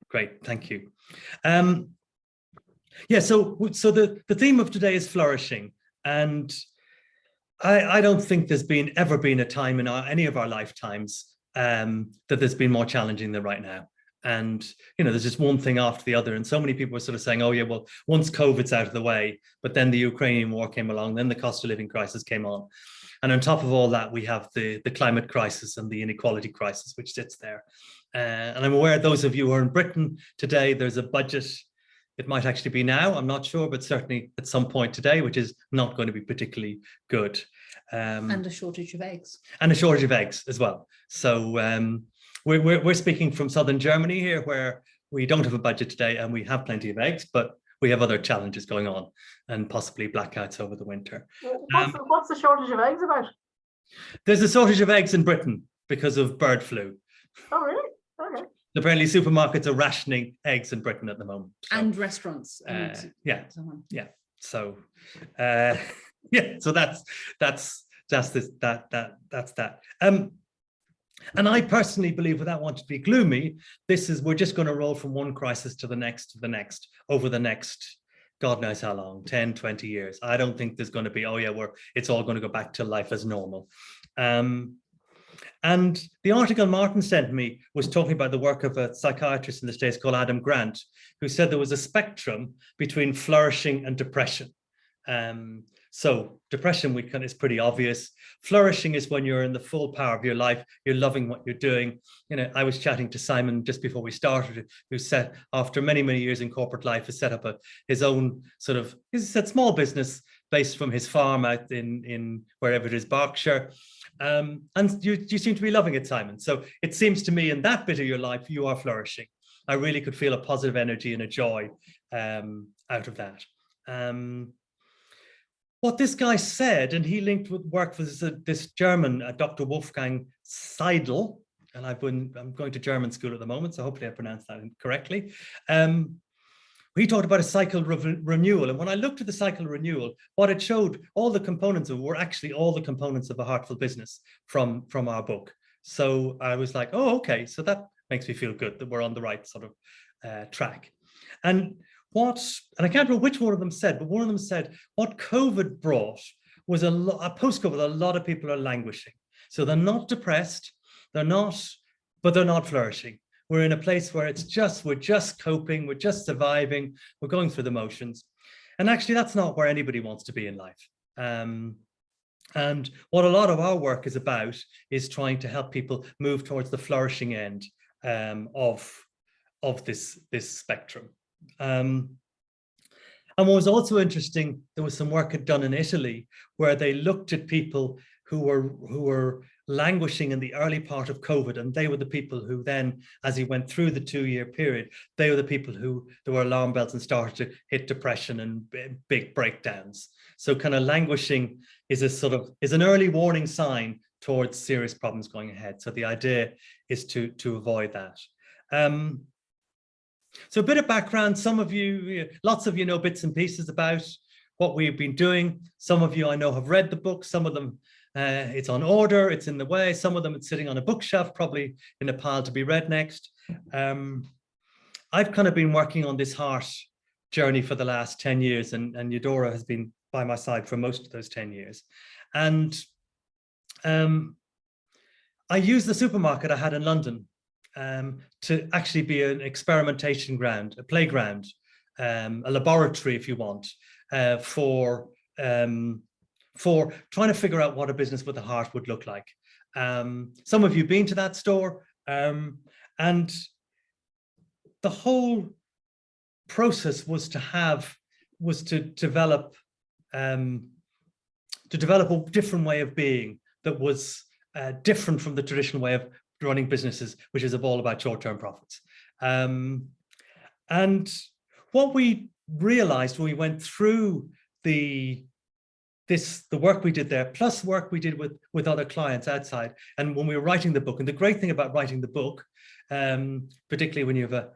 Great, thank you. Yeah, so the theme of today is flourishing, and I don't think there's ever been a time in any of our lifetimes that there's been more challenging than right now. And there's just one thing after the other, and so many people are sort of saying, oh yeah, well, once COVID's out of the way, but then the Ukrainian war came along, then the cost of living crisis came on, and on top of all that, we have the climate crisis and the inequality crisis which sits there. And I'm aware those of you who are in Britain today, there's a budget. It might actually be now, I'm not sure, but certainly at some point today, which is not going to be particularly good. And a shortage of eggs. And a shortage of eggs as well. So we're speaking from southern Germany here, where we don't have a budget today and we have plenty of eggs, but we have other challenges going on and possibly blackouts over the winter. What's the shortage of eggs about? There's a shortage of eggs in Britain because of bird flu. Oh, really? Okay. Apparently supermarkets are rationing eggs in Britain at the moment. So, and restaurants. And yeah. so on. Yeah. So yeah, so that's that. And I personally believe, without wanting to be gloomy, we're just going to roll from one crisis to the next, over the next, God knows how long, 10, 20 years. I don't think there's going to be, oh yeah, it's all going to go back to life as normal. And the article Martin sent me was talking about the work of a psychiatrist in the States called Adam Grant, who said there was a spectrum between flourishing and depression. So depression is pretty obvious. Flourishing is when you're in the full power of your life, you're loving what you're doing. I was chatting to Simon just before we started, who said after many, many years in corporate life, has set up his own sort of, he said, small business based from his farm out in wherever it is, Berkshire. And you seem to be loving it, Simon. So it seems to me in that bit of your life, you are flourishing. I really could feel a positive energy and a joy out of that. What this guy said, and he linked with work for this German, Dr. Wolfgang Seidel, and I'm going to German school at the moment, so hopefully I pronounced that correctly. He talked about a cycle renewal, and when I looked at the cycle renewal, what it showed, all the components of it were actually all the components of a Heartful Business from our book. So I was like, oh, okay, so that makes me feel good that we're on the right sort of track. And I can't remember which one of them said, but one of them said what COVID brought was a post-COVID, a lot of people are languishing. So they're not depressed, but they're not flourishing. We're in a place where we're just coping, we're just surviving, we're going through the motions. And actually, that's not where anybody wants to be in life. And what a lot of our work is about is trying to help people move towards the flourishing end of this spectrum. And what was also interesting, there was some work done in Italy where they looked at people who were languishing in the early part of COVID, and they were the people who then, as he went through the 2-year period, they were the people who there were alarm bells and started to hit depression and big breakdowns. So kind of languishing is an early warning sign towards serious problems going ahead. So the idea is to avoid that. So a bit of background, lots of you know bits and pieces about what we've been doing. Some of you I know have read the book, some of them it's on order, it's in the way, some of them it's sitting on a bookshelf, probably in a pile to be read next. I've kind of been working on this heart journey for the last 10 years and Eudora has been by my side for most of those 10 years. And I used the supermarket I had in London to actually be an experimentation ground, a playground, a laboratory, if you want, for trying to figure out what a business with a heart would look like. Some of you have been to that store, and the whole process was to develop a different way of being that was different from the traditional way of running businesses, which is all about short-term profits. And what we realized when we went through the work we did there, plus work we did with other clients outside, and when we were writing the book, and the great thing about writing the book, particularly when you have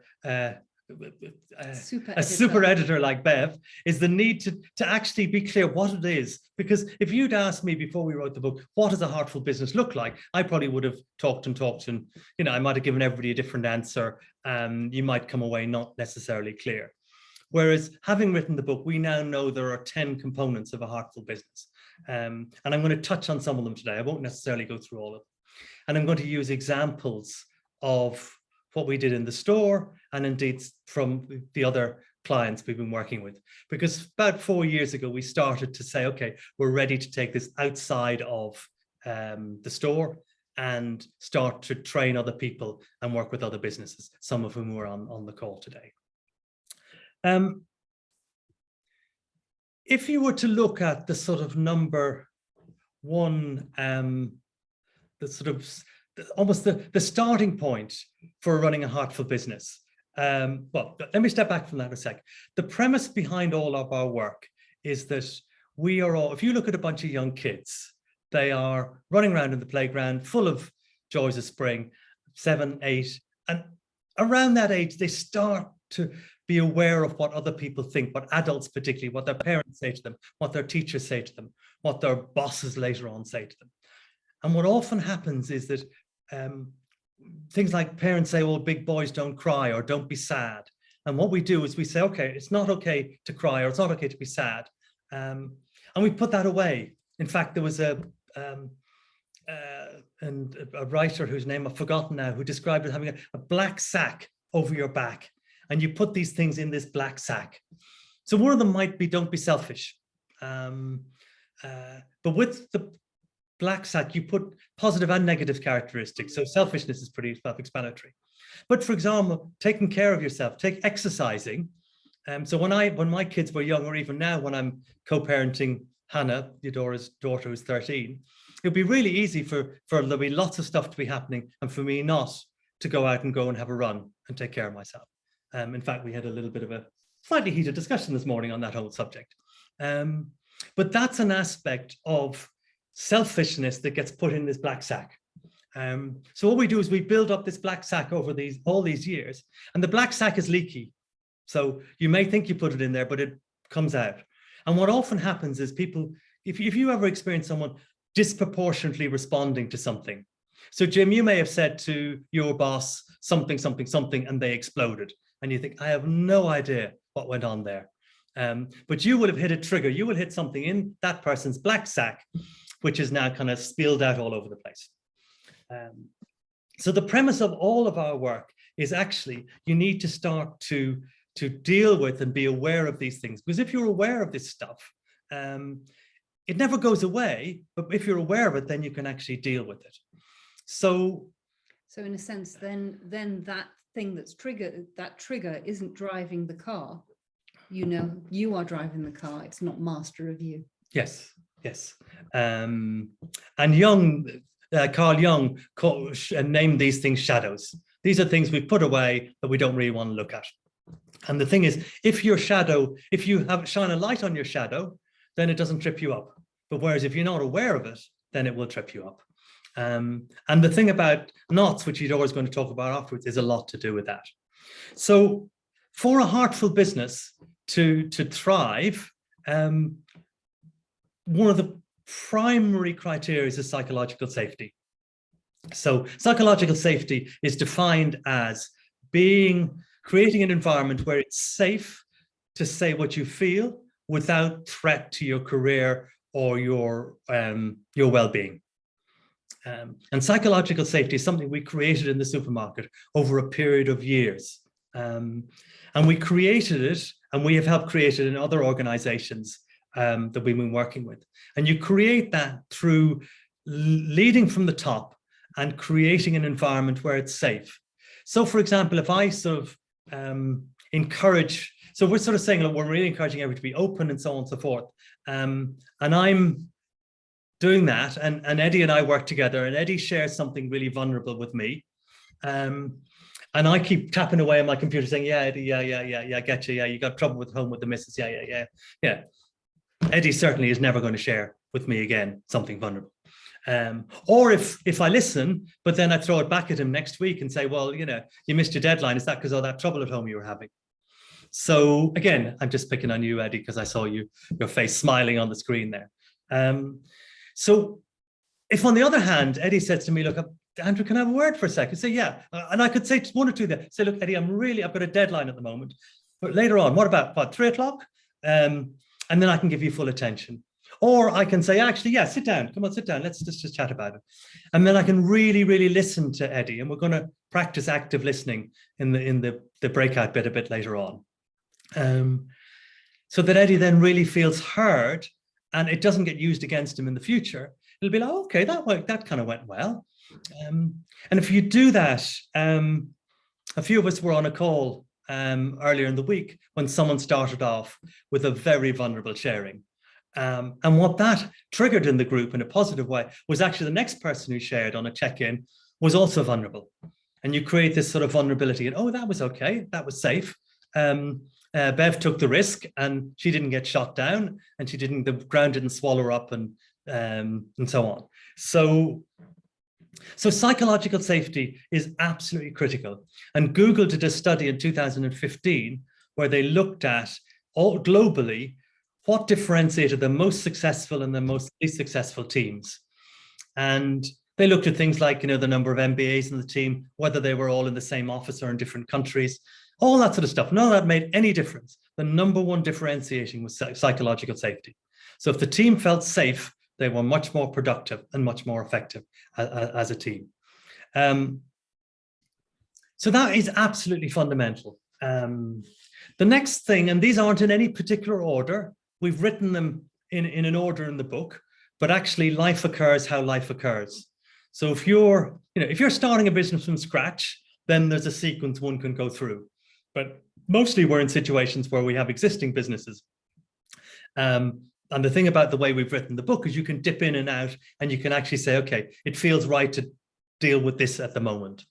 a super editor like Bev, is the need to actually be clear what it is. Because if you'd asked me before we wrote the book, what does a heartful business look like? I probably would have talked and I might have given everybody a different answer. You might come away not necessarily clear. Whereas having written the book, we now know there are 10 components of a heartful business. And I'm going to touch on some of them today. I won't necessarily go through all of them. And I'm going to use examples of what we did in the store and indeed from the other clients we've been working with. Because about 4 years ago, we started to say, okay, we're ready to take this outside of the store and start to train other people and work with other businesses, some of whom are on the call today. If you were to look at the sort of number one, the sort of almost the starting point for running a heartful business. Well, let me step back from that a sec. The premise behind all of our work is that we are all, if you look at a bunch of young kids, they are running around in the playground full of joys of spring, 7, 8, and around that age, they start to be aware of what other people think, what adults particularly, what their parents say to them, what their teachers say to them, what their bosses later on say to them. And what often happens is that things like parents say, well, big boys don't cry or don't be sad. And what we do is we say, okay, it's not okay to cry or it's not okay to be sad. And we put that away. In fact, there was a writer whose name I've forgotten now, who described it having a black sack over your back. And you put these things in this black sack. So one of them might be, don't be selfish. But with the black sack, you put positive and negative characteristics. So selfishness is pretty self-explanatory. But for example, taking care of yourself, take exercising. So when my kids were young, or even now when I'm co-parenting Hannah, Eudora's daughter who's 13, it'd be really easy for there'll be lots of stuff to be happening and for me not to go out and go and have a run and take care of myself. In fact, we had a little bit of a slightly heated discussion this morning on that whole subject. But that's an aspect of selfishness that gets put in this black sack. So what we do is we build up this black sack over all these years, and the black sack is leaky. So you may think you put it in there, but it comes out. And what often happens is people, if you ever experience someone disproportionately responding to something. So Jim, you may have said to your boss something, something, something, and they exploded. And you think, I have no idea what went on there. But you will have hit a trigger. You will hit something in that person's black sack, which is now kind of spilled out all over the place. So the premise of all of our work is actually you need to start to deal with and be aware of these things. Because if you're aware of this stuff, it never goes away. But if you're aware of it, then you can actually deal with it. So in a sense, then that thing that's triggered, that trigger isn't driving the car. You know, you are driving the car. It's not master of you. Yes, yes. And Carl Jung named these things shadows. These are things we put away that we don't really want to look at. And the thing is, if you shine a light on your shadow, then it doesn't trip you up. But whereas if you're not aware of it, then it will trip you up. And the thing about knots, which you're always going to talk about afterwards, is a lot to do with that. So for a heartful business to thrive, one of the primary criteria is psychological safety. So psychological safety is defined as creating an environment where it's safe to say what you feel without threat to your career or your well-being. And psychological safety is something we created in the supermarket over a period of years. And we created it, and we have helped create it in other organizations that we've been working with. And you create that through leading from the top and creating an environment where it's safe. So for example, if I sort of encourage, so we're sort of saying, look, we're really encouraging everybody to be open and so on and so forth. And I'm doing that, and Eddie and I work together, and Eddie shares something really vulnerable with me. And I keep tapping away on my computer saying, yeah, Eddie, yeah, I get you. Yeah, you got trouble with home with the missus. Yeah. Eddie certainly is never going to share with me again something vulnerable. Or if I listen, but then I throw it back at him next week and say, well, you know, you missed your deadline. Is that because of that trouble at home you were having? So again, I'm just picking on you, Eddie, because I saw your face smiling on the screen there. So if on the other hand, Eddie says to me, look, Andrew, can I have a word for a second? Say, yeah. And I could say one or two there. Say, look, Eddie, I've got a deadline at the moment. But later on, what about 3 o'clock? And then I can give you full attention. Or I can say, actually, yeah, sit down. Come on, sit down. Let's just chat about it. And then I can really, really listen to Eddie. And we're going to practice active listening in the breakout bit a bit later on. So that Eddie then really feels heard and it doesn't get used against him in the future. It'll be like, okay, that kind of went well. And if you do that, a few of us were on a call earlier in the week when someone started off with a very vulnerable sharing. And what that triggered in the group in a positive way was actually the next person who shared on a check-in was also vulnerable. And you create this sort of vulnerability and, oh, that was okay, that was safe. Bev took the risk and she didn't get shot down and the ground didn't swallow her up and so on. So psychological safety is absolutely critical. And Google did a study in 2015 where they looked at all globally what differentiated the most successful and the most least successful teams. And they looked at things like, you know, the number of MBAs in the team, whether they were all in the same office or in different countries, all that sort of stuff. None of that made any difference. The number one differentiating was psychological safety. So if the team felt safe, they were much more productive and much more effective as a team. So that is absolutely fundamental. The next thing, and these aren't in any particular order, we've written them in an order in the book, but actually life occurs how life occurs. So if you're starting a business from scratch, then there's a sequence one can go through. But mostly we're in situations where we have existing businesses. And the thing about the way we've written the book is you can dip in and out and you can actually say, okay, it feels right to deal with this at the moment.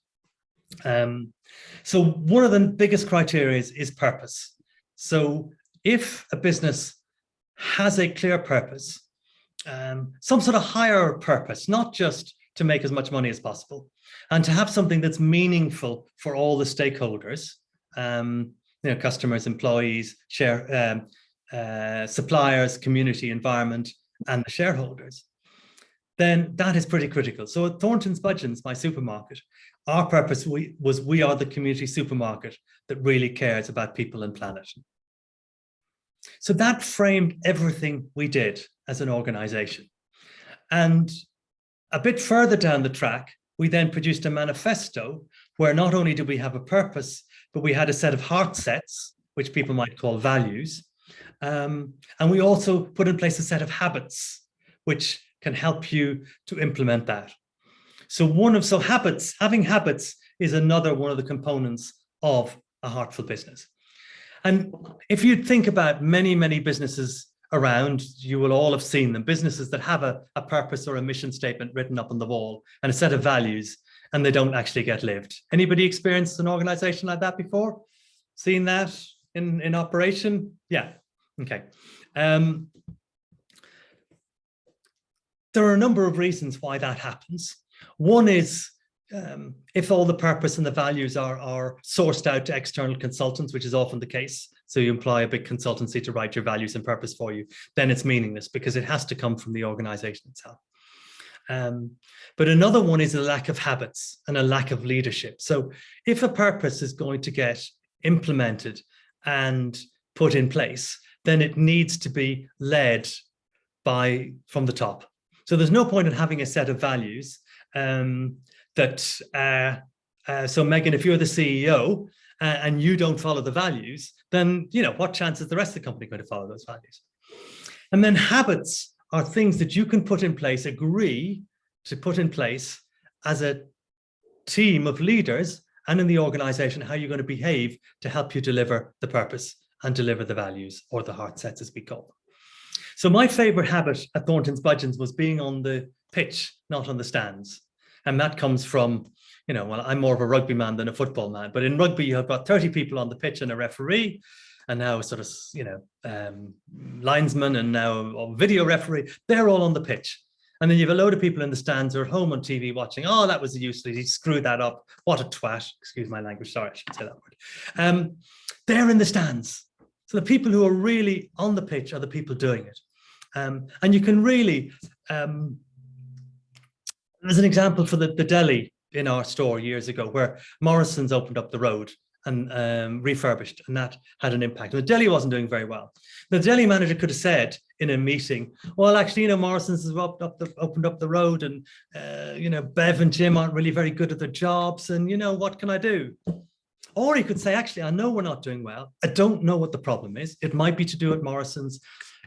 So one of the biggest criteria is purpose. So if a business has a clear purpose, some sort of higher purpose, not just to make as much money as possible, and to have something that's meaningful for all the stakeholders, customers, employees, suppliers, community, environment, and the shareholders, then that is pretty critical. So at Thorntons Budgens, my supermarket, our purpose was we are the community supermarket that really cares about people and planet. So that framed everything we did as an organization. And a bit further down the track, we then produced a manifesto where not only did we have a purpose, but we had a set of heart sets, which people might call values. And we also put in place a set of habits, which can help you to implement that. So having habits is another one of the components of a heartful business. And if you think about many, many businesses around, you will all have seen them, businesses that have a purpose or a mission statement written up on the wall and a set of values, and they don't actually get lived. Anybody experienced an organization like that before? Seen that in operation? Yeah, okay. There are a number of reasons why that happens. One is if all the purpose and the values are sourced out to external consultants, which is often the case, so you employ a big consultancy to write your values and purpose for you, then it's meaningless because it has to come from the organization itself. But another one is a lack of habits and a lack of leadership. So if a purpose is going to get implemented and put in place, then it needs to be led from the top. So there's no point in having a set of values so Megan, if you're the CEO and you don't follow the values, then what chance is the rest of the company going to follow those values? And then habits are things that you can put in place, agree to put in place as a team of leaders and in the organization, how you're going to behave to help you deliver the purpose and deliver the values, or the heart sets as we call them. So my favorite habit at Thorntons Budgens was being on the pitch, not on the stands. And that comes from, well, I'm more of a rugby man than a football man, but in rugby, you have got 30 people on the pitch and a referee, and now sort of, linesman and now a video referee, they're all on the pitch. And then you have a load of people in the stands who are at home on TV watching, oh, that was useless, he screwed that up, what a twat, excuse my language, sorry, I shouldn't say that word. They're in the stands. So the people who are really on the pitch are the people doing it. And you can really, as an example for the deli in our store years ago, where Morrison's opened up the road and refurbished, and that had an impact. The deli wasn't doing very well. The deli manager could have said in a meeting, well, actually, Morrison's has opened up the road, and Bev and Jim aren't really very good at their jobs, and what can I do? Or he could say, actually, I know we're not doing well. I don't know what the problem is. It might be to do at Morrison's,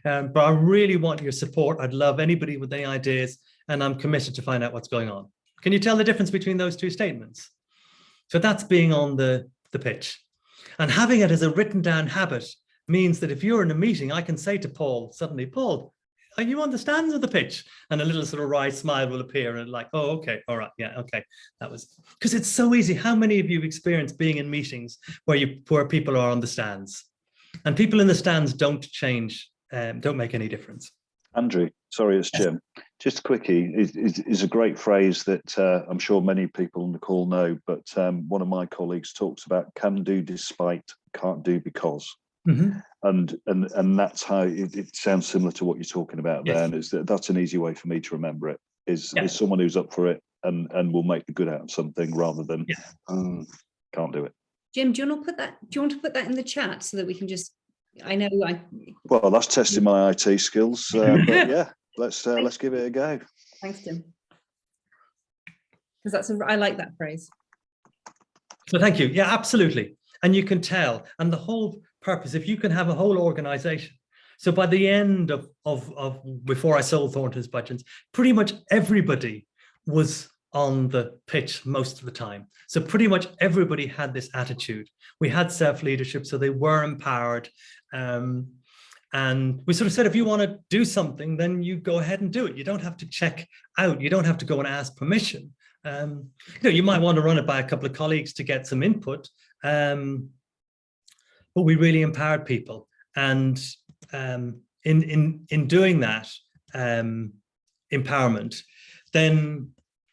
but I really want your support. I'd love anybody with any ideas, and I'm committed to find out what's going on. Can you tell the difference between those two statements? So that's being on the pitch. And having it as a written down habit means that if you're in a meeting, I can say to Paul, suddenly, Paul, are you on the stands of the pitch? And a little sort of wry smile will appear and like, oh, okay, all right, yeah, okay. That was, because it's so easy. How many of you have experienced being in meetings where people are on the stands? And people in the stands don't change, don't make any difference. Andrew, sorry, it's Jim. Just a quickie, is a great phrase that I'm sure many people on the call know, but one of my colleagues talks about can do despite, can't do because. Mm-hmm. And that's how it sounds similar to what you're talking about there. And that's an easy way for me to remember it, is someone who's up for it and will make the good out of something rather than can't do it. Jim, do you want to put that in the chat so that we can just, well, that's testing my IT skills, but yeah, let's give it a go. Thanks, Jim. Because I like that phrase. So thank you. Yeah, absolutely. And you can tell, and the whole purpose, if you can have a whole organization. So by the end of before I sold Thornton's Budgeons, pretty much everybody was on the pitch most of the time. So pretty much everybody had this attitude. We had self-leadership, so they were empowered. And we sort of said, if you want to do something, then you go ahead and do it. You don't have to check out. You don't have to go and ask permission. You might want to run it by a couple of colleagues to get some input. But we really empowered people. And in doing that empowerment, then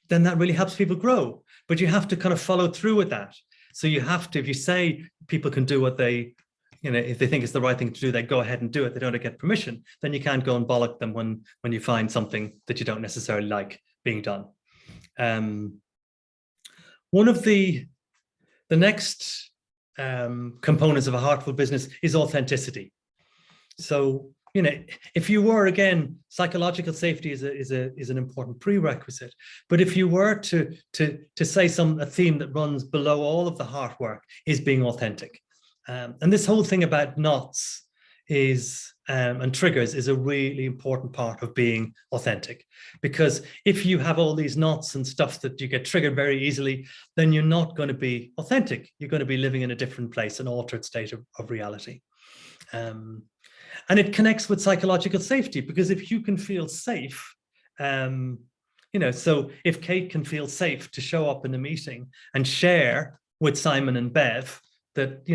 that really helps people grow. But you have to kind of follow through with that. So you have to, if you say people can do what they, if they think it's the right thing to do, they go ahead and do it. They don't get permission. Then you can't go and bollock them when you find something that you don't necessarily like being done. One of the next components of a heartful business is authenticity. So, if you were, again, psychological safety is an important prerequisite. But if you were to say a theme that runs below all of the heart work is being authentic. And this whole thing about knots is and triggers is a really important part of being authentic, because if you have all these knots and stuff that you get triggered very easily, then you're not going to be authentic. You're going to be living in a different place, an altered state of reality. And it connects with psychological safety, because if you can feel safe, so if Kate can feel safe to show up in a meeting and share with Simon and Bev that,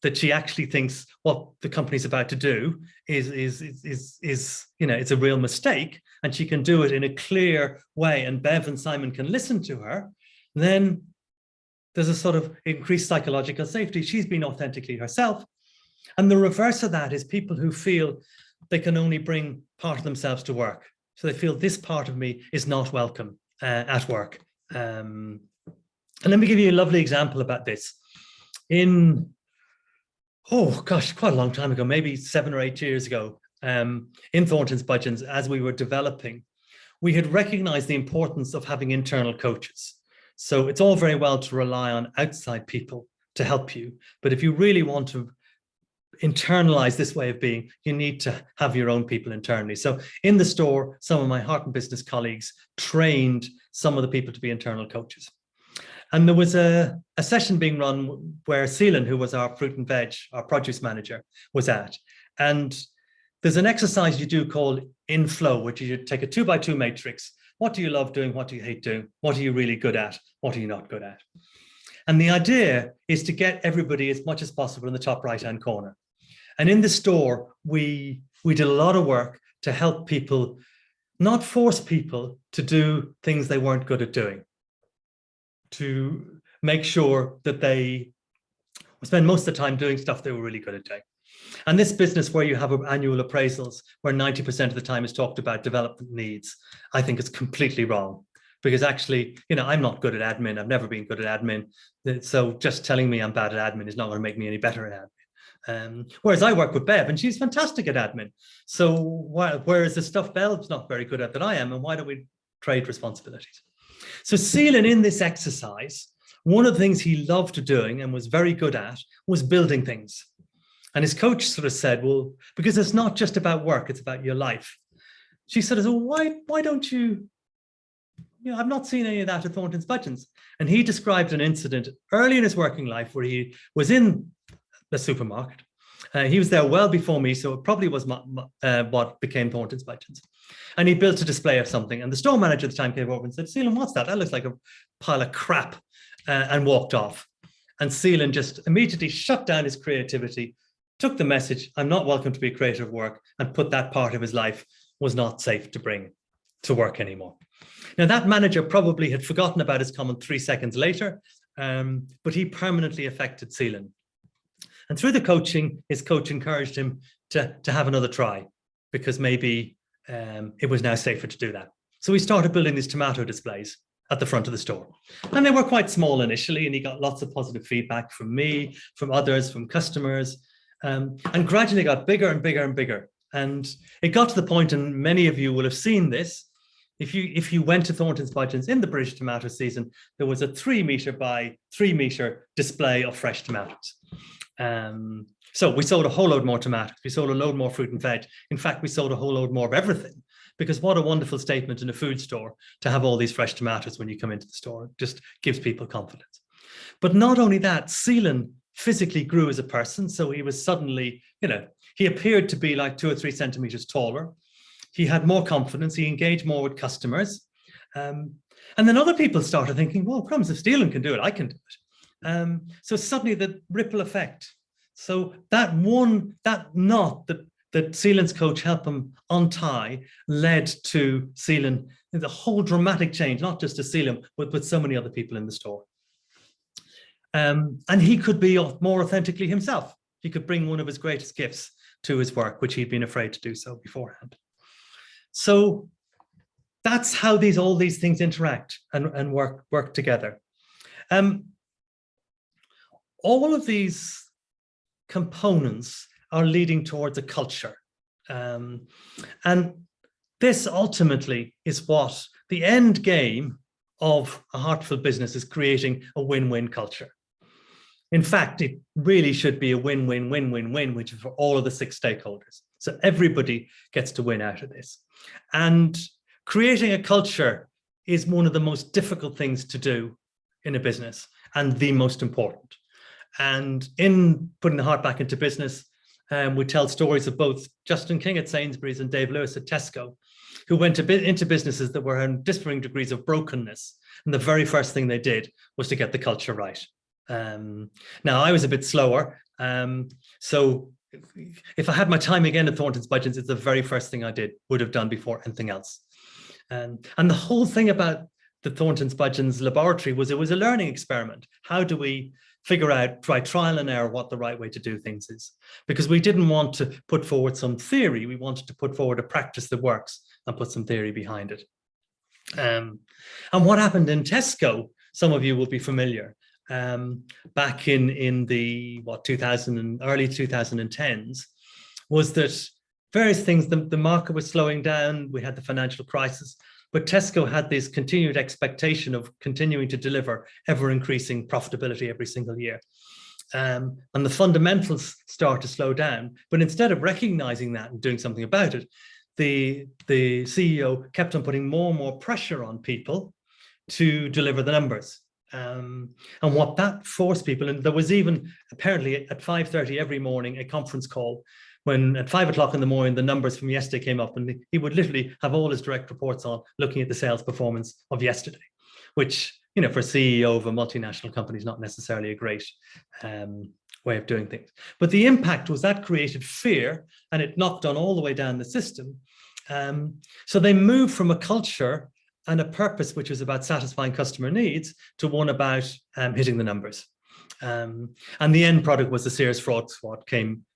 that she actually thinks what the company's about to do is it's a real mistake, and she can do it in a clear way, and Bev and Simon can listen to her, then there's a sort of increased psychological safety. She's been authentically herself. And the reverse of that is people who feel they can only bring part of themselves to work. So they feel this part of me is not welcome at work. And let me give you a lovely example about this. Quite a long time ago, maybe 7 or 8 years ago, in Thornton's Budgeons, as we were developing, we had recognized the importance of having internal coaches. So it's all very well to rely on outside people to help you, but if you really want to internalize this way of being, you need to have your own people internally. So in the store, some of my Heart and Business colleagues trained some of the people to be internal coaches. And there was a session being run where Celan, who was our fruit and veg, our produce manager, was at. And there's an exercise you do called in flow, which you take a 2x2 matrix. What do you love doing? What do you hate doing? What are you really good at? What are you not good at? And the idea is to get everybody as much as possible in the top right-hand corner. And in the store, we did a lot of work to help people not force people to do things they weren't good at doing, to make sure that they spend most of the time doing stuff they were really good at doing. And this business where you have annual appraisals where 90% of the time is talked about development needs, I think is completely wrong. Because actually, I'm not good at admin. I've never been good at admin. So just telling me I'm bad at admin is not going to make me any better at admin. Whereas I work with Bev and she's fantastic at admin. So whereas the stuff Bev's not very good at that I am, and why don't we trade responsibilities? So Seelan, in this exercise, one of the things he loved doing and was very good at was building things. And his coach sort of said, well, because it's not just about work, it's about your life. She said, well, why don't you, I've not seen any of that at Thorntons Budgeons. And he described an incident early in his working life where he was in the supermarket. He was there well before me, so it probably was what became Thorntons Budgeons. And he built a display of something. And the store manager at the time came over and said, Seelan, what's that? That looks like a pile of crap, and walked off. And Seelan just immediately shut down his creativity, took the message, I'm not welcome to be creative work, and put that part of his life was not safe to bring to work anymore. Now, that manager probably had forgotten about his comment 3 seconds later, but he permanently affected Seelan. And through the coaching, his coach encouraged him to have another try, because maybe it was now safer to do that. So he started building these tomato displays at the front of the store. And they were quite small initially, and he got lots of positive feedback from me, from others, from customers, and gradually got bigger and bigger and bigger. And it got to the point, and many of you will have seen this, if you went to Thorntons Budgeons in the British tomato season, there was a 3 meter by 3 meter display of fresh tomatoes. So we sold a whole load more tomatoes. We sold a load more fruit and veg. In fact, we sold a whole load more of everything, because what a wonderful statement in a food store to have all these fresh tomatoes when you come into the store. It just gives people confidence. But not only that, Seelan physically grew as a person. So he was suddenly, he appeared to be like 2 or 3 centimeters taller. He had more confidence. He engaged more with customers. And then other people started thinking, well, crumbs, if Seelan can do it, I can do it. So suddenly the ripple effect. So that knot that Seelan's coach helped him untie led to Seelan, the whole dramatic change, not just to Seelan, but so many other people in the store. And he could be more authentically himself. He could bring one of his greatest gifts to his work, which he'd been afraid to do so beforehand. So that's how all these things interact and work together. All of these components are leading towards a culture. And this ultimately is what the end game of a heartful business is, creating a win-win culture. In fact, it really should be a win-win-win-win-win, which is for all of the 6 stakeholders. So everybody gets to win out of this. And creating a culture is one of the most difficult things to do in a business, and the most important. And in putting the heart back into business, we tell stories of both Justin King at Sainsbury's and Dave Lewis at Tesco, who went into businesses that were in differing degrees of brokenness. And the very first thing they did was to get the culture right. Now, I was a bit slower. So if I had my time again at Thorntons Budgeons, it's the very first thing I would have done before anything else. And the whole thing about the Thorntons Budgeons laboratory was, it was a learning experiment. How do we figure out, try trial and error, what the right way to do things is? Because we didn't want to put forward some theory. We wanted to put forward a practice that works and put some theory behind it. And what happened in Tesco, some of you will be familiar, back in the early 2010s, was that various things, the market was slowing down. We had the financial crisis, but Tesco had this continued expectation of continuing to deliver ever increasing profitability every single year. And the fundamentals start to slow down. But instead of recognizing that and doing something about it, the CEO kept on putting more and more pressure on people to deliver the numbers. And what that forced people, and there was even apparently at 5:30 every morning a conference call, when at 5 o'clock in the morning the numbers from yesterday came up, and he would literally have all his direct reports on looking at the sales performance of yesterday, which, for a CEO of a multinational company is not necessarily a great way of doing things. But the impact was that created fear, and it knocked on all the way down the system. So they moved from a culture and a purpose which was about satisfying customer needs to one about hitting the numbers. And the end product was the Sears fraud squad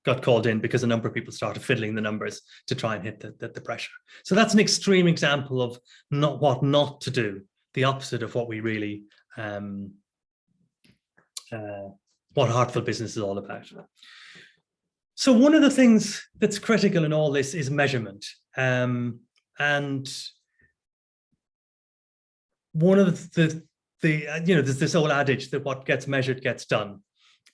got called in because a number of people started fiddling the numbers to try and hit the pressure. So that's an extreme example of what not to do, the opposite of what we really, what Heartful Business is all about. So one of the things that's critical in all this is measurement. And one of there's this old adage that what gets measured gets done.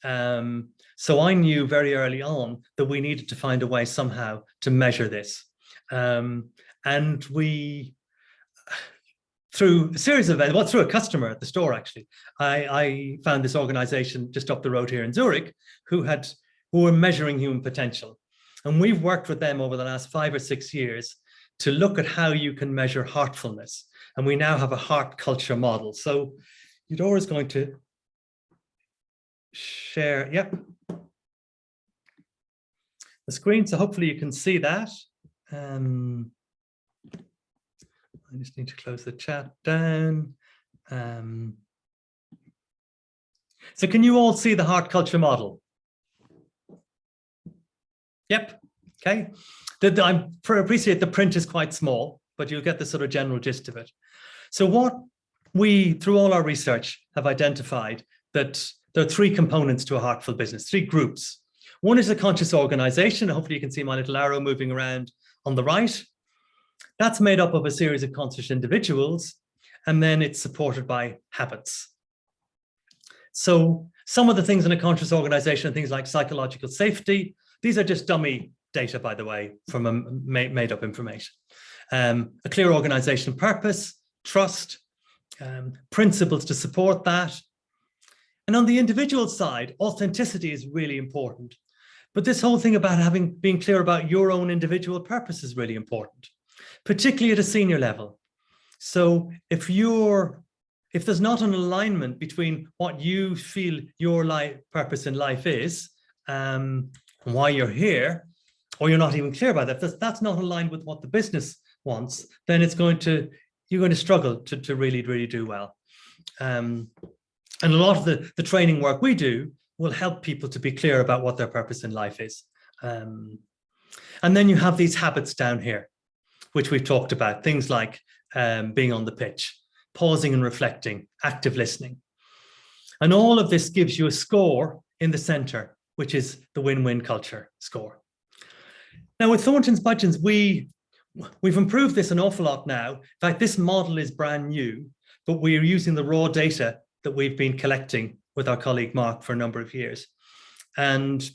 So I knew very early on that we needed to find a way somehow to measure this. And we, through a series of events, well, through a customer at the store, actually, I found this organization just up the road here in Zurich who were measuring human potential. And we've worked with them over the last 5 or 6 years to look at how you can measure heartfulness. And we now have a heart culture model. So Eudora is going to share, the screen. So hopefully you can see that. I just need to close the chat down. So can you all see the heart culture model? Yep. Okay. I appreciate the print is quite small, but you'll get the sort of general gist of it. So what we, through all our research, have identified that there are 3 components to a heartful business, 3 groups. One is a conscious organization. Hopefully you can see my little arrow moving around on the right. That's made up of a series of conscious individuals, and then it's supported by habits. So some of the things in a conscious organization, things like psychological safety, these are just dummy data, by the way, from a made up information. A clear organizational purpose, trust, principles to support that. And on the individual side, authenticity is really important. But this whole thing about being clear about your own individual purpose is really important, particularly at a senior level. So if there's not an alignment between what you feel your purpose in life is, and why you're here, or you're not even clear about that, if that's not aligned with what the business wants, then you're going to struggle to really, really do well. And a lot of the training work we do will help people to be clear about what their purpose in life is. And then you have these habits down here, which we've talked about, things like being on the pitch, pausing and reflecting, active listening. And all of this gives you a score in the center, which is the win-win culture score. Now with Thornton's Budgeons, we've improved this an awful lot now. In fact, this model is brand new, but we are using the raw data that we've been collecting with our colleague Mark for a number of years. And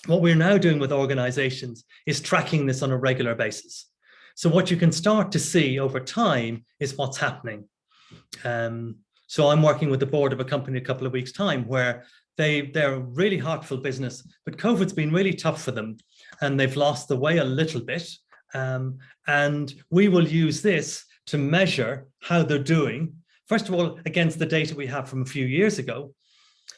what we're now doing with organizations is tracking this on a regular basis. So what you can start to see over time is what's happening. So I'm working with the board of a company a couple of weeks' time where they're a really heartful business, but COVID's been really tough for them and they've lost the way a little bit. And we will use this to measure how they're doing, first of all, against the data we have from a few years ago,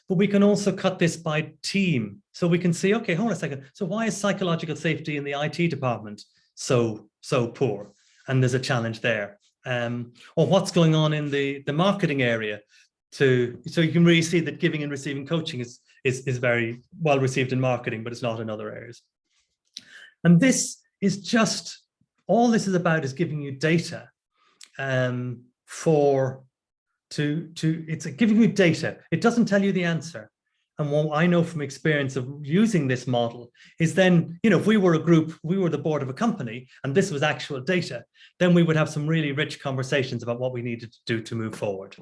but we can also cut this by team. So we can see, okay, hold on a second. So why is psychological safety in the IT department so poor? And there's a challenge there. Or what's going on in the marketing area so you can really see that giving and receiving coaching is very well received in marketing, but it's not in other areas. And this is just, all this is about is giving you data it's giving you data. It doesn't tell you the answer. And what I know from experience of using this model is then, if we were a group, we were the board of a company, and this was actual data, then we would have some really rich conversations about what we needed to do to move forward.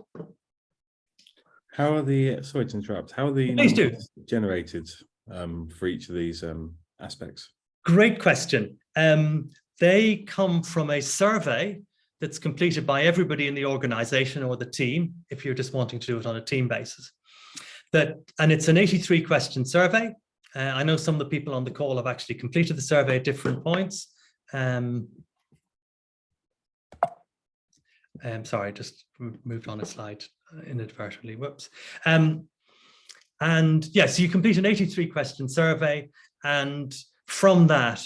How are the, sorry to interrupt, how are the numbers generated for each of these aspects? Great question. They come from a survey that's completed by everybody in the organization or the team, if you're just wanting to do it on a team basis. And it's an 83 question survey. I know some of the people on the call have actually completed the survey at different points. I'm sorry, I just moved on a slide inadvertently, whoops. And yes, you complete an 83 question survey, and from that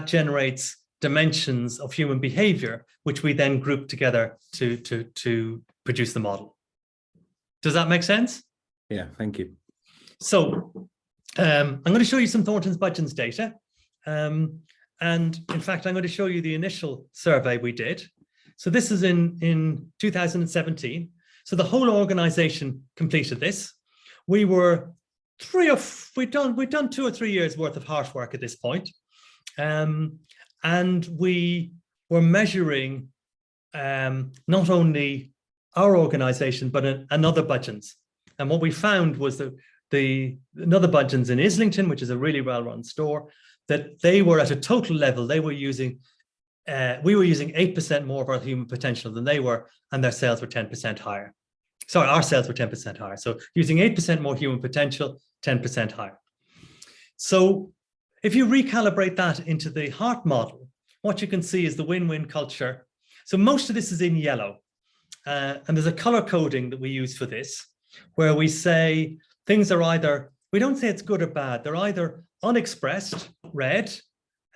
generates dimensions of human behavior, which we then group together to produce the model. Does that make sense? Yeah, thank you. So I'm going to show you some Thornton's Budgeons data. And in fact, I'm going to show you the initial survey we did. So this is in 2017. So the whole organization completed this. We were we'd done 2 or 3 years worth of hard work at this point. And we were measuring not only our organization, but another Budgeons. And what we found was that another Budgeons in Islington, which is a really well-run store, that they were at a total level, they were using, we were using 8% more of our human potential than they were, and their sales were 10% higher. Sorry, our sales were 10% higher. So using 8% more human potential, 10% higher. So if you recalibrate that into the heart model, what you can see is the win-win culture. So most of this is in yellow. And there's a color coding that we use for this, where we say things are either, we don't say it's good or bad, they're either unexpressed, red,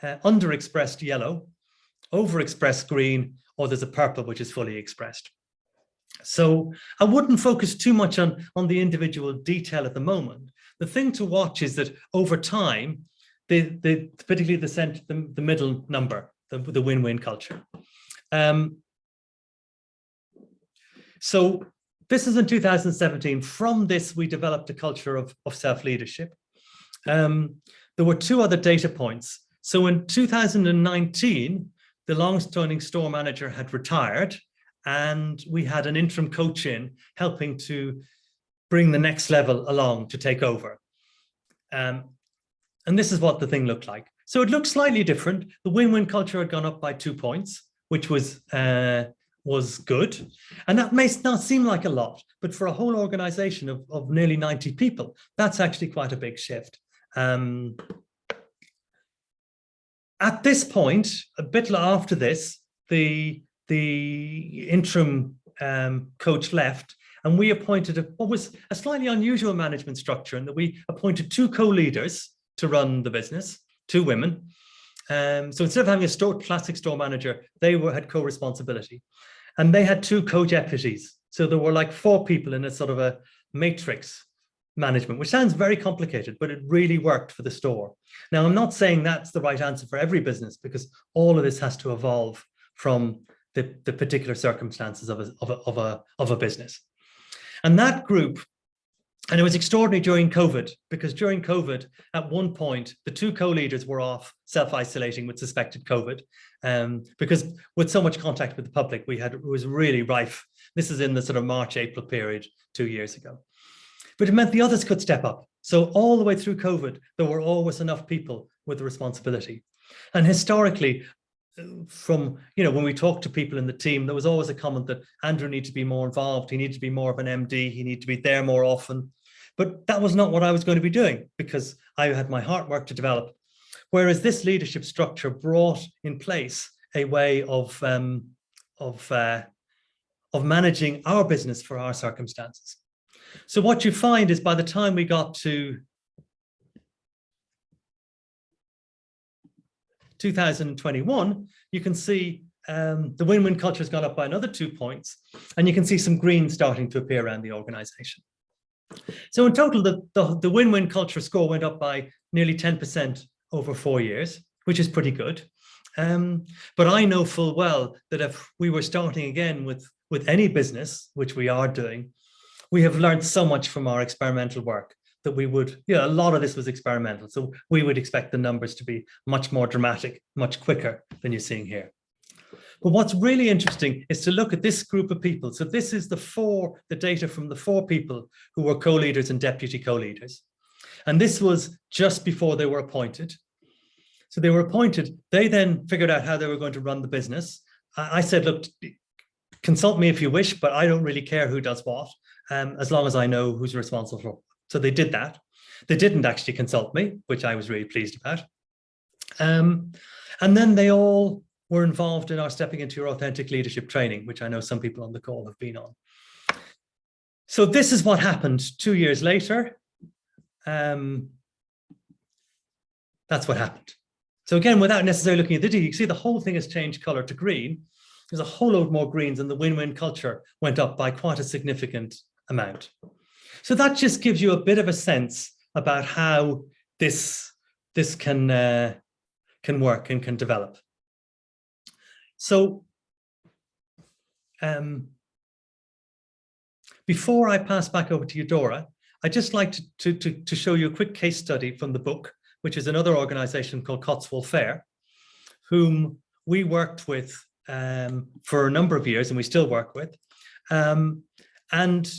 underexpressed, yellow, overexpressed, green, or there's a purple, which is fully expressed. So I wouldn't focus too much on the individual detail at the moment. The thing to watch is that over time, particularly the middle number, the win-win culture. So this is in 2017. From this, we developed a culture of self-leadership. There were 2 other data points. So in 2019, the long-standing store manager had retired, and we had an interim coach in helping to bring the next level along to take over. And this is what the thing looked like. So it looked slightly different. The win-win culture had gone up by 2 points, which was good. And that may not seem like a lot, but for a whole organization of nearly 90 people, that's actually quite a big shift. At this point, a bit after this, the interim coach left, and we appointed what was a slightly unusual management structure, in that we appointed 2 co-leaders to run the business, 2 women. So instead of having a classic store manager, they had co-responsibility, and they had 2 co-deputies. So there were like 4 people in a sort of a matrix management, which sounds very complicated, but it really worked for the store. Now, I'm not saying that's the right answer for every business, because all of this has to evolve from the particular circumstances of a business. And that group, and it was extraordinary during COVID, because during COVID, at one point, the 2 co-leaders were off self-isolating with suspected COVID, because with so much contact with the public, it was really rife. This is in the sort of March, April period 2 years ago. But it meant the others could step up. So all the way through COVID, there were always enough people with the responsibility. And historically, from, when we talked to people in the team, there was always a comment that Andrew needed to be more involved. He needed to be more of an MD. He needed to be there more often. But that was not what I was going to be doing, because I had my heart work to develop. Whereas this leadership structure brought in place a way of managing our business for our circumstances. So what you find is, by the time we got to 2021, you can see the win-win culture has gone up by another 2 points, and you can see some green starting to appear around the organization. So in total, the win-win culture score went up by nearly 10% over 4 years, which is pretty good. But I know full well that if we were starting again with any business, which we are doing, we have learned so much from our experimental work that we would, a lot of this was experimental. So we would expect the numbers to be much more dramatic, much quicker than you're seeing here. But what's really interesting is to look at this group of people. So this is the data from the 4 people who were co-leaders and deputy co-leaders. And this was just before they were appointed. So they were appointed. They then figured out how they were going to run the business. I said, look, consult me if you wish, but I don't really care who does what, as long as I know who's responsible for. So they did that. They didn't actually consult me, which I was really pleased about. And then they all were involved in our Stepping into Your Authentic Leadership training, which I know some people on the call have been on. So this is what happened 2 years later. That's what happened. So again, without necessarily looking at the detail, you can see the whole thing has changed color to green. There's a whole load more greens, and the win-win culture went up by quite a significant amount. So that just gives you a bit of a sense about how this can work and can develop. So before I pass back over to you, Dora, I'd just like to show you a quick case study from the book, which is another organization called Cotswold Fair, whom we worked with for a number of years, and we still work with. And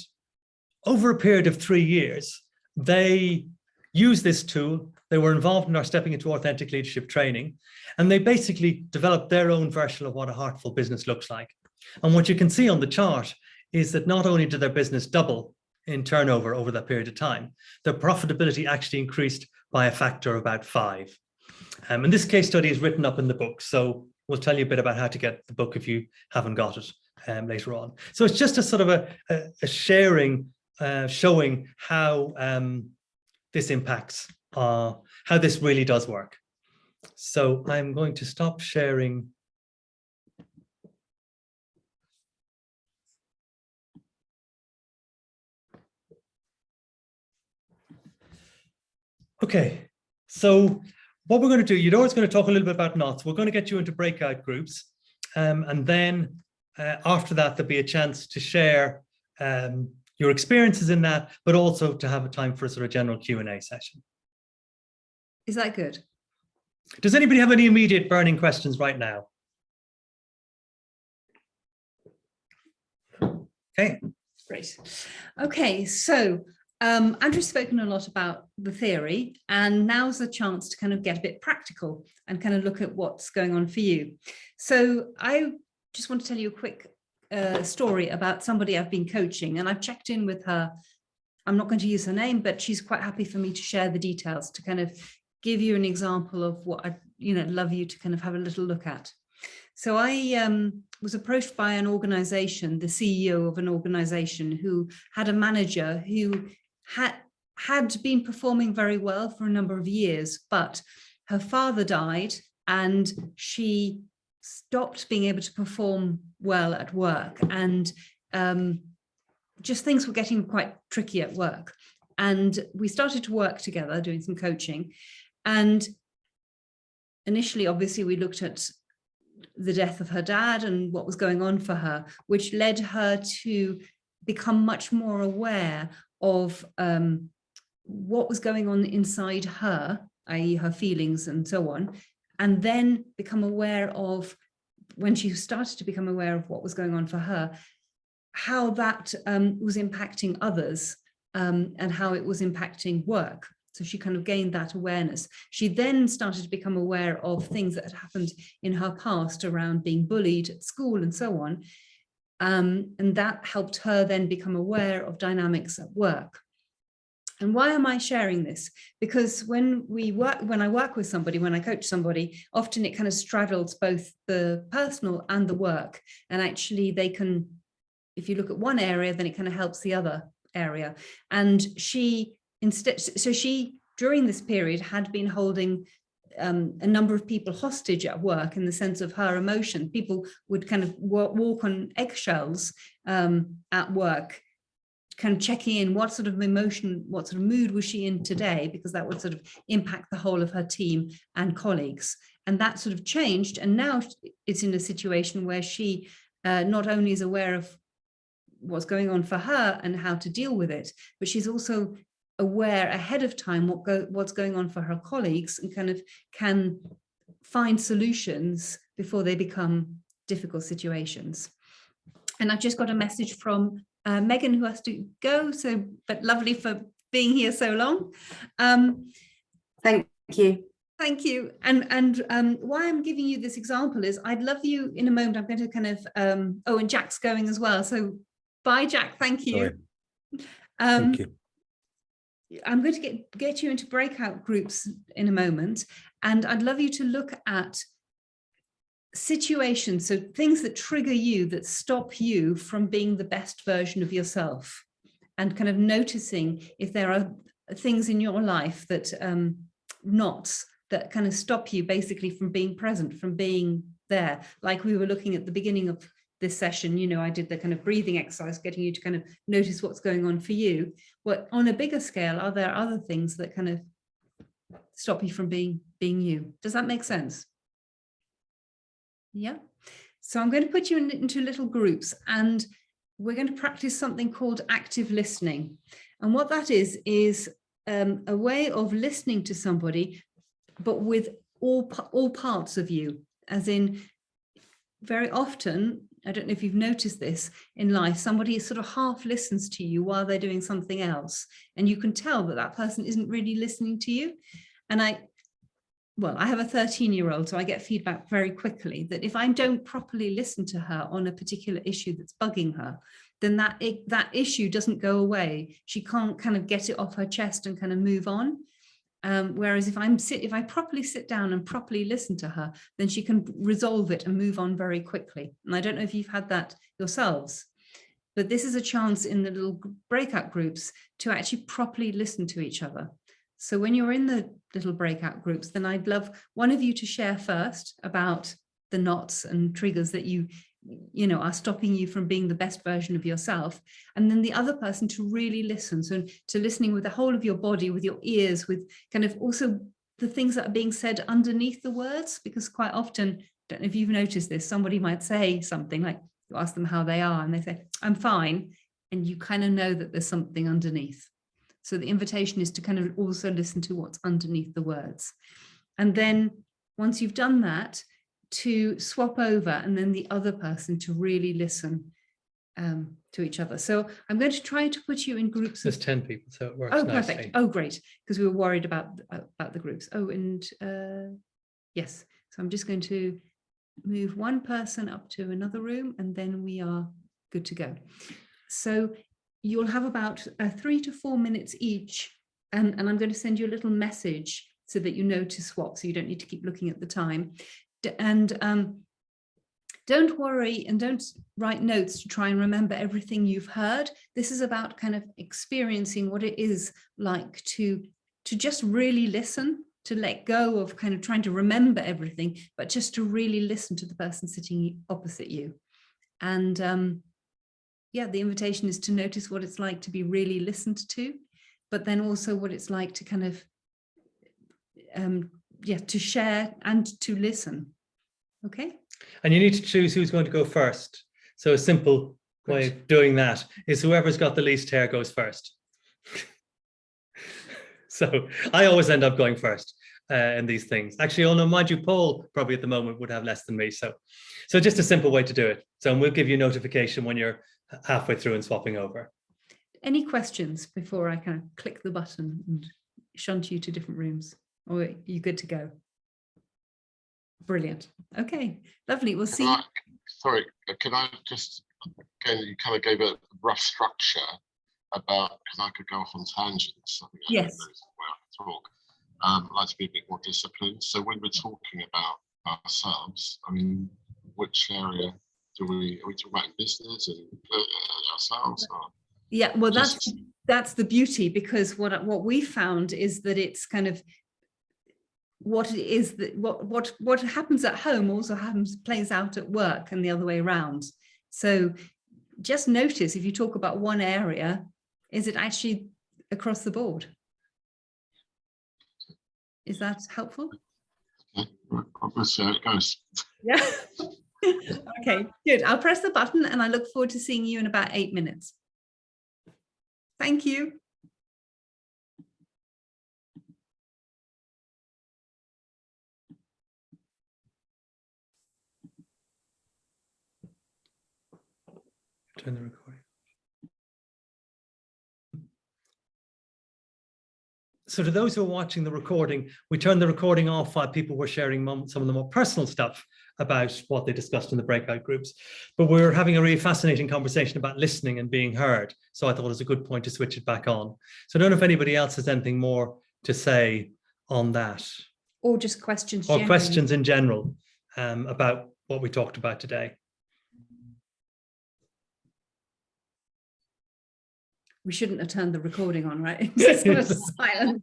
over a period of 3 years, they used this tool. They were involved in our Stepping into Authentic Leadership training, and they basically developed their own version of what a heartful business looks like. And what you can see on the chart is that not only did their business double in turnover over that period of time, their profitability actually increased by a factor of about 5. And this case study is written up in the book, so we'll tell you a bit about how to get the book if you haven't got it later on. So it's just a sort of a sharing, showing how this impacts, how this really does work. So I'm going to stop sharing. Okay, so what we're going to do, Eudora's going to talk a little bit about knots. We're going to get you into breakout groups. And then after that, there'll be a chance to share your experiences in that, but also to have a time for a sort of general Q&A session. Is that good? Does anybody have any immediate burning questions right now? Okay. Great. Okay, so Andrew's spoken a lot about the theory, and now's the chance to kind of get a bit practical and kind of look at what's going on for you. So I just want to tell you a quick story about somebody I've been coaching, and I've checked in with her. I'm not going to use her name, but she's quite happy for me to share the details to kind of give you an example of what I'd love you to kind of have a little look at. So I was approached by an organization, the CEO of an organization, who had a manager who had been performing very well for a number of years, but her father died and she stopped being able to perform well at work, and just things were getting quite tricky at work. And we started to work together doing some coaching. And initially, obviously, we looked at the death of her dad and what was going on for her, which led her to become much more aware of what was going on inside her, i.e. her feelings and so on, and then become aware of, when she started to become aware of what was going on for her, how that was impacting others and how it was impacting work. So she kind of gained that awareness. She then started to become aware of things that had happened in her past around being bullied at school and so on. And that helped her then become aware of dynamics at work. And why am I sharing this? Because when I work with somebody, when I coach somebody, often it kind of straddles both the personal and the work. And actually they can, if you look at one area, then it kind of helps the other area. And she during this period had been holding a number of people hostage at work in the sense of her emotion. People would kind of walk on eggshells at work, kind of checking in what sort of emotion, what sort of mood was she in today, because that would sort of impact the whole of her team and colleagues. And that sort of changed. And now it's in a situation where she not only is aware of what's going on for her and how to deal with it, but she's also aware ahead of time what's going on for her colleagues, and kind of can find solutions before they become difficult situations. And I've just got a message from Megan, who has to go, but lovely for being here so long. Thank you. Thank you. And why I'm giving you this example is I'd love you in a moment. I'm going to kind of, oh, and Jack's going as well. So bye, Jack. Thank you. Thank you. I'm going to get you into breakout groups in a moment. And I'd love you to look at situations, so things that trigger you, that stop you from being the best version of yourself, and kind of noticing if there are things in your life that knots that kind of stop you basically from being present, from being there. Like we were looking at the beginning of this session, you know, I did the kind of breathing exercise, getting you to kind of notice what's going on for you. But on a bigger scale, are there other things that kind of stop you from being you? Does that make sense? Yeah. So I'm going to put you into little groups, and we're going to practice something called active listening. And what that is a way of listening to somebody, but with all parts of you, as in very often, I don't know if you've noticed this in life, somebody sort of half listens to you while they're doing something else. And you can tell that that person isn't really listening to you. And I have a 13-year-old, so I get feedback very quickly that if I don't properly listen to her on a particular issue that's bugging her, then that issue doesn't go away. She can't kind of get it off her chest and kind of move on. Whereas if I properly sit down and properly listen to her, then she can resolve it and move on very quickly. And I don't know if you've had that yourselves, but this is a chance in the little breakout groups to actually properly listen to each other. So when you're in the little breakout groups, then I'd love one of you to share first about the knots and triggers that you know are stopping you from being the best version of yourself, and then the other person to really listen, so to listening with the whole of your body, with your ears, with kind of also the things that are being said underneath the words, because quite often, don't know if you've noticed this, somebody might say something like, you ask them how they are and they say, I'm fine, and you kind of know that there's something underneath. So the invitation is to kind of also listen to what's underneath the words, and then once you've done that, to swap over, and then the other person to really listen to each other. So I'm going to try to put you in groups. There's 10 people, so it works Oh, nicely. perfect. Oh, great, because we were worried about the groups. Oh, and yes. So I'm just going to move one person up to another room, and then we are good to go. So you'll have about 3 to 4 minutes each, and I'm going to send you a little message so that you know to swap, so you don't need to keep looking at the time. And don't worry and don't write notes to try and remember everything you've heard. This is about kind of experiencing what it is like to just really listen, to let go of kind of trying to remember everything, but just to really listen to the person sitting opposite you. And yeah, the invitation is to notice what it's like to be really listened to, but then also what it's like to kind of to share and to listen. Okay. And you need to choose who's going to go first. So a simple way of doing that is whoever's got the least hair goes first. So I always end up going first in these things. Actually, oh no, mind you, Paul probably at the moment would have less than me. So just a simple way to do it. So we'll give you notification when you're halfway through and swapping over. Any questions before I kind of click the button and shunt you to different rooms? Or are you good to go? Brilliant. Okay, lovely. We'll see. Sorry, can I just, again, you kind of gave a rough structure about, because I could go off on tangents. Yes. Where I talk. I'd like to be a bit more disciplined. So when we're talking about ourselves, I mean, which area are we talking about in business and ourselves? Or yeah, well, that's the beauty, because what we found is that it's kind of what it is that what happens at home also plays out at work and the other way around. So just notice if you talk about one area, is it actually across the board? Is that helpful? Okay, we'll see how it goes. Yeah. Okay, good. I'll press the button and I look forward to seeing you in about 8 minutes. Thank you. Turn the recording. So to those who are watching the recording, we turned the recording off while people were sharing some of the more personal stuff about what they discussed in the breakout groups. But we're having a really fascinating conversation about listening and being heard. So I thought it was a good point to switch it back on. So I don't know if anybody else has anything more to say on that. Or just questions. Or generally. Questions in general about what we talked about today. We shouldn't have turned the recording on, right? It's just sort of silent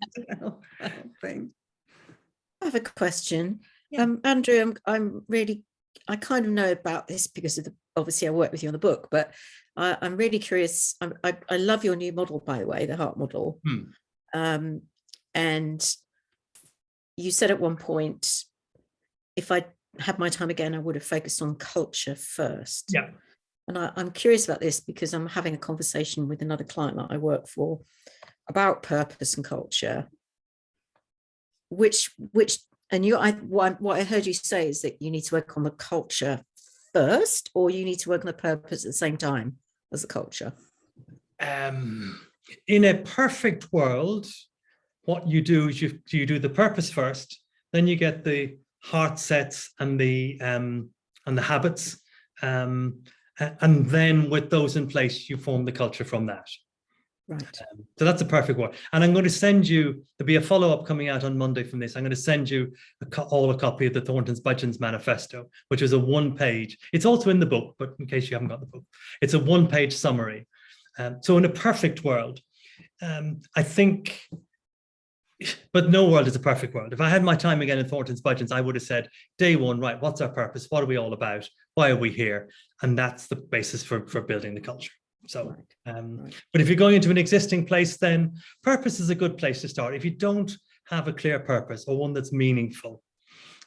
thing. have a question. Yeah. Andrew, I kind of know about this because of obviously I work with you on the book, but I'm really curious. I love your new model, by the way, the heart model. And you said at one point, if I had my time again, I would have focused on culture first. Yeah. And I'm curious about this because I'm having a conversation with another client that I work for about purpose and culture. What I heard you say is that you need to work on the culture first, or you need to work on the purpose at the same time as the culture. In a perfect world, what you do is you do the purpose first, then you get the heart sets and the habits, and then with those in place, you form the culture from that. Right. So that's a perfect world. And I'm going to send you, there'll be a follow-up coming out on Monday from this. I'm going to send you all a copy of the Thorntons Budgeons Manifesto, which is a one-page. It's also in the book, but in case you haven't got the book, it's a one-page summary. So in a perfect world, I think, but no world is a perfect world. If I had my time again in Thorntons Budgeons, I would have said, day one, right, what's our purpose? What are we all about? Why are we here? And that's the basis for building the culture. So, but if you're going into an existing place, then purpose is a good place to start. If you don't have a clear purpose or one that's meaningful,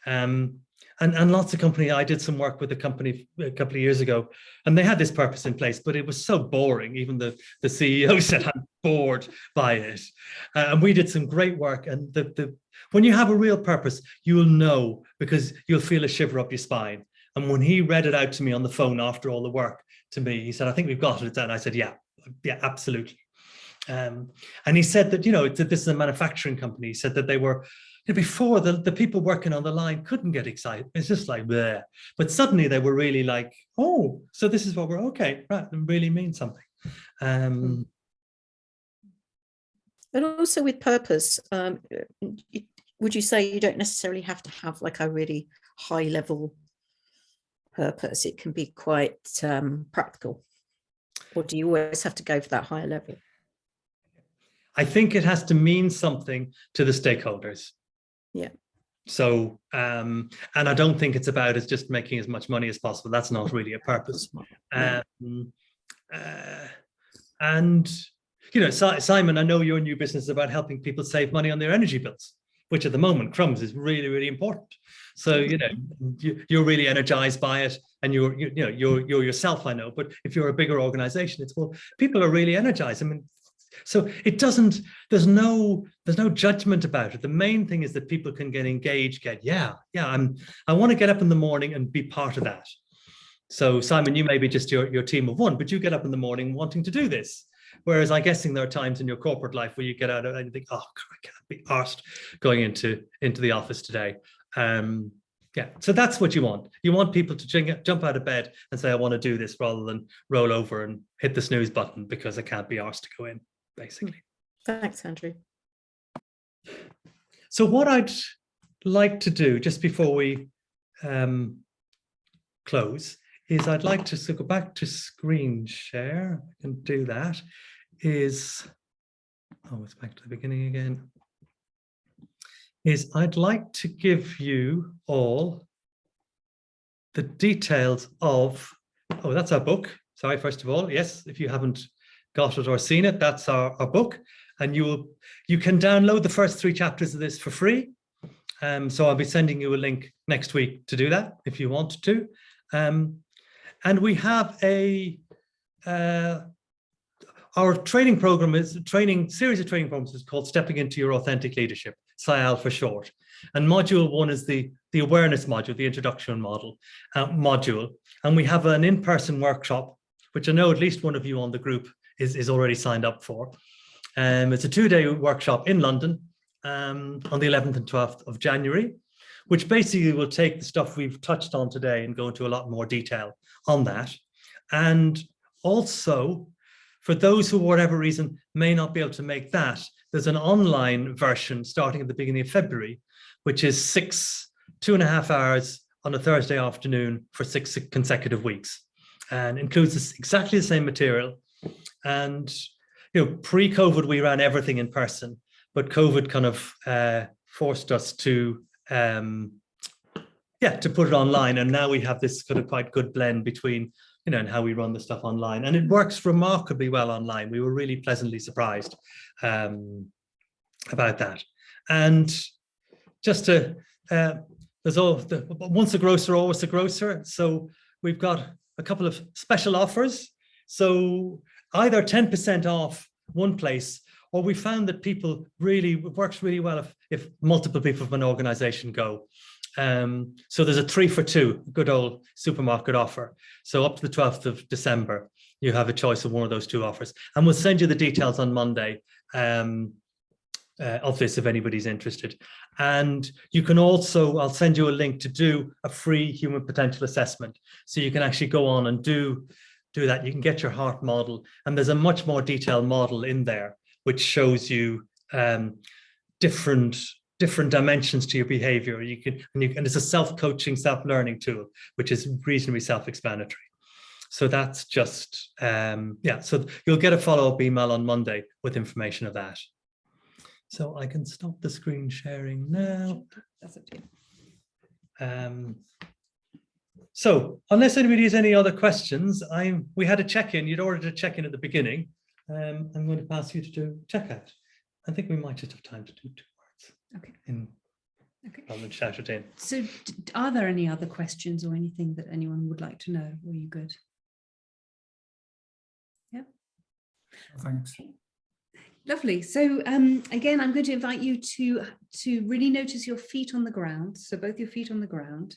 and lots of companies, I did some work with a company a couple of years ago, and they had this purpose in place, but it was so boring. Even the CEO said, I'm bored by it. And we did some great work. And when you have a real purpose, you'll know, because you'll feel a shiver up your spine. And when he read it out to me on the phone after all the work to me, he said, I think we've got it. And I said, yeah, absolutely. And he said that, this is a manufacturing company. He said that they were, before the people working on the line couldn't get excited. It's just like, bleh. But suddenly they were really like, oh, so this is what we're, okay, right, it really means something. And also with purpose, would you say you don't necessarily have to have like a really high level purpose? It can be quite practical, or do you always have to go for that higher level? I think it has to mean something to the stakeholders. Yeah. So, and I don't think it's about us just making as much money as possible. That's not really a purpose. And Simon, I know your new business is about helping people save money on their energy bills, which at the moment, crumbs, is really, really important. So, you're really energized by it, and you're yourself, I know, but if you're a bigger organization, it's, well, people are really energized. I mean, so it doesn't, there's no judgment about it. The main thing is that people can get engaged, I want to get up in the morning and be part of that. So Simon, you may be just your team of one, but you get up in the morning wanting to do this. Whereas I'm guessing there are times in your corporate life where you get out of and you think, oh, God, I can't be arsed going into the office today. So that's what you want. You want people to jump out of bed and say, I want to do this, rather than roll over and hit the snooze button because I can't be arsed to go in, basically. Thanks, Andrew. So what I'd like to do just before we close is I'd like to go back to screen share. I can do that. It's back to the beginning again. I'd like to give you all the details of, that's our book. Sorry, first of all, yes, if you haven't got it or seen it, that's our book. And you can download the first 3 chapters of this for free. So I'll be sending you a link next week to do that if you want to. And we have our training program is series of training programs is called Stepping into Your Authentic Leadership, SIAL for short. And module 1 is the awareness module, the introduction module. And we have an in-person workshop, which I know at least one of you on the group is already signed up for. It's a 2-day workshop in London on the 11th and 12th of January, which basically will take the stuff we've touched on today and go into a lot more detail on that. And also, for those who, for whatever reason, may not be able to make that, there's an online version starting at the beginning of February, which is 2.5 hours on a Thursday afternoon for 6 consecutive weeks, and includes exactly the same material. And pre-COVID, we ran everything in person, but COVID kind of forced us to to put it online. And now we have this kind of quite good blend between, and how we run the stuff online, and it works remarkably well online. We were really pleasantly surprised about that. And just to, once a grocer, always a grocer. So we've got a couple of special offers. So either 10% off one place, or we found that it works really well if multiple people from an organization go. So there's a 3 for 2, good old supermarket offer. So up to the 12th of December, you have a choice of one of those 2 offers. And we'll send you the details on Monday of this if anybody's interested. And you can also, I'll send you a link to do a free human potential assessment. So you can actually go on and do that. You can get your heart model. And there's a much more detailed model in there, which shows you different dimensions to your behavior. And it's a self-coaching, self-learning tool, which is reasonably self-explanatory. So that's just, so you'll get a follow-up email on Monday with information of that. So I can stop the screen sharing now. That's up to you. So unless anybody has any other questions, we had a check-in. You'd ordered a check-in at the beginning. I'm going to pass you to do checkout. I think we might just have time to do 2 words. Okay. Okay. Rather than shout it in. So are there any other questions or anything that anyone would like to know? Or are you good? Yeah. Thanks. Lovely. So again, I'm going to invite you to really notice your feet on the ground. So both your feet on the ground.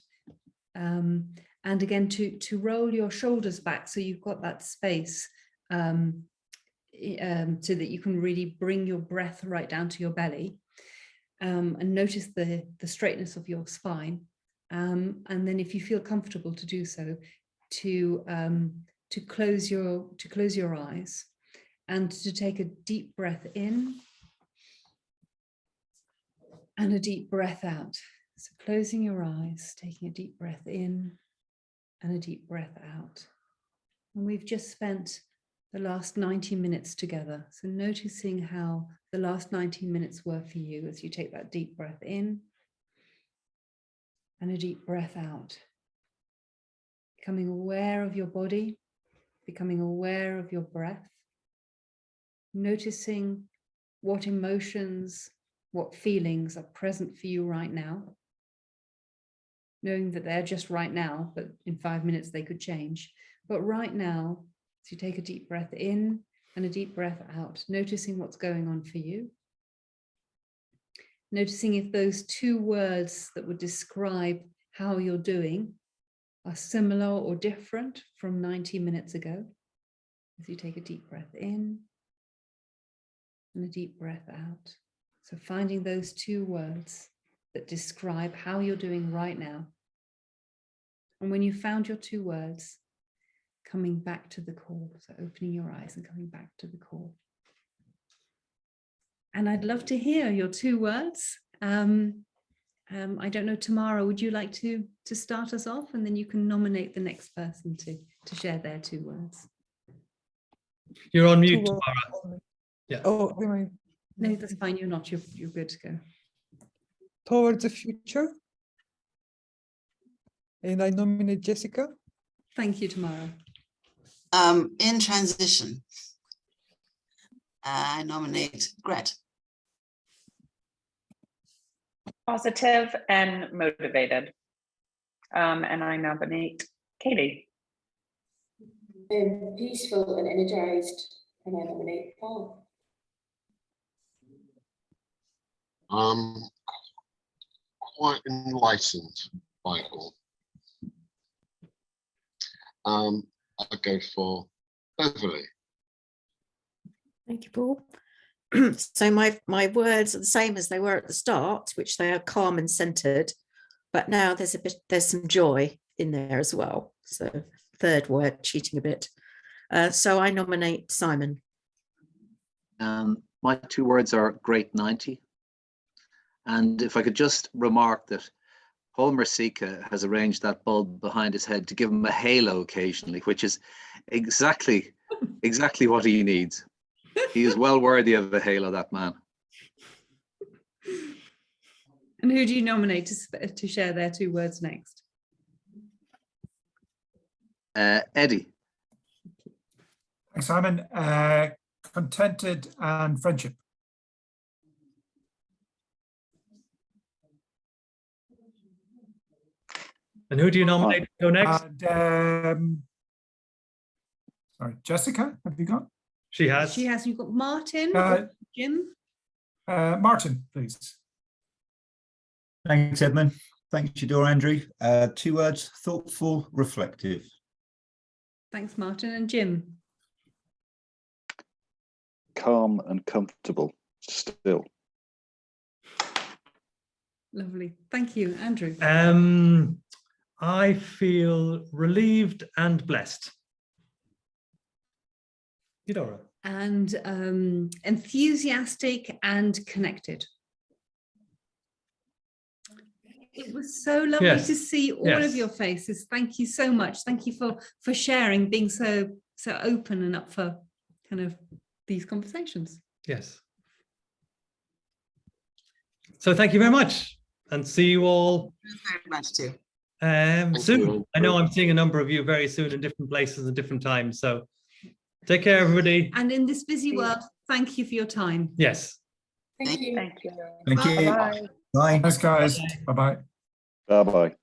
And again, to roll your shoulders back so you've got that space so that you can really bring your breath right down to your belly. And notice the straightness of your spine. And then if you feel comfortable to do so, to close your eyes and to take a deep breath in and a deep breath out. So closing your eyes, taking a deep breath in and a deep breath out. And we've just spent the last 90 minutes together. So noticing how the last 90 minutes were for you as you take that deep breath in and a deep breath out. Becoming aware of your body, becoming aware of your breath, noticing what emotions, what feelings are present for you right now, knowing that they're just right now, but in 5 minutes they could change. But right now, so you take a deep breath in and a deep breath out, noticing what's going on for you. Noticing if those 2 words that would describe how you're doing are similar or different from 90 minutes ago. As you take a deep breath in and a deep breath out. So finding those 2 words that describe how you're doing right now. And when you found your 2 words, coming back to the core, so opening your eyes and coming back to the core. And I'd love to hear your 2 words. I don't know, Tamara, would you like to start us off, and then you can nominate the next person to share their 2 words. You're on mute, Tamara. Yeah. Oh, am I? No, that's fine. You're not. You're good to go. Towards the future. And I nominate Jessica. Thank you, Tamara. In transition, I nominate Gret. Positive and motivated. And I nominate Katie. Peaceful and energized, and I nominate Paul. Quite enlightened, Michael. I'll go for Beverly. Thank you, Paul. So my words are the same as they were at the start, which they are calm and centered, but now there's some joy in there as well. So 3rd word, cheating a bit. So I nominate Simon. My 2 words are great 90. And if I could just remark that Paul Mersika has arranged that bulb behind his head to give him a halo occasionally, which is exactly what he needs. He is well worthy of a halo, that man. And who do you nominate to share their 2 words next? Eddie. Thanks, Simon. Contented and friendship. And who do you nominate to go next? And, sorry, Jessica, have you got? She has. She has. You've got Martin, Jim. Martin, please. Thanks, Edmund. Thanks, Eudora, Andrew. 2 words, thoughtful, reflective. Thanks, Martin. And Jim. Calm and comfortable, still. Lovely. Thank you, Andrew. I feel relieved and blessed. Eudora. And enthusiastic and connected. It was so lovely to see all of your faces. Thank you so much. Thank you for sharing, being so open and up for kind of these conversations. Yes. So thank you very much, and see you all Very much too. soon. you. I know I'm seeing a number of you very soon in different places and different times. So take care, everybody. And in this busy world, thank you for your time. Yes. Thank you. Thank you. Thank you. Bye-bye. Bye. Thanks, guys. Bye-bye. Bye bye.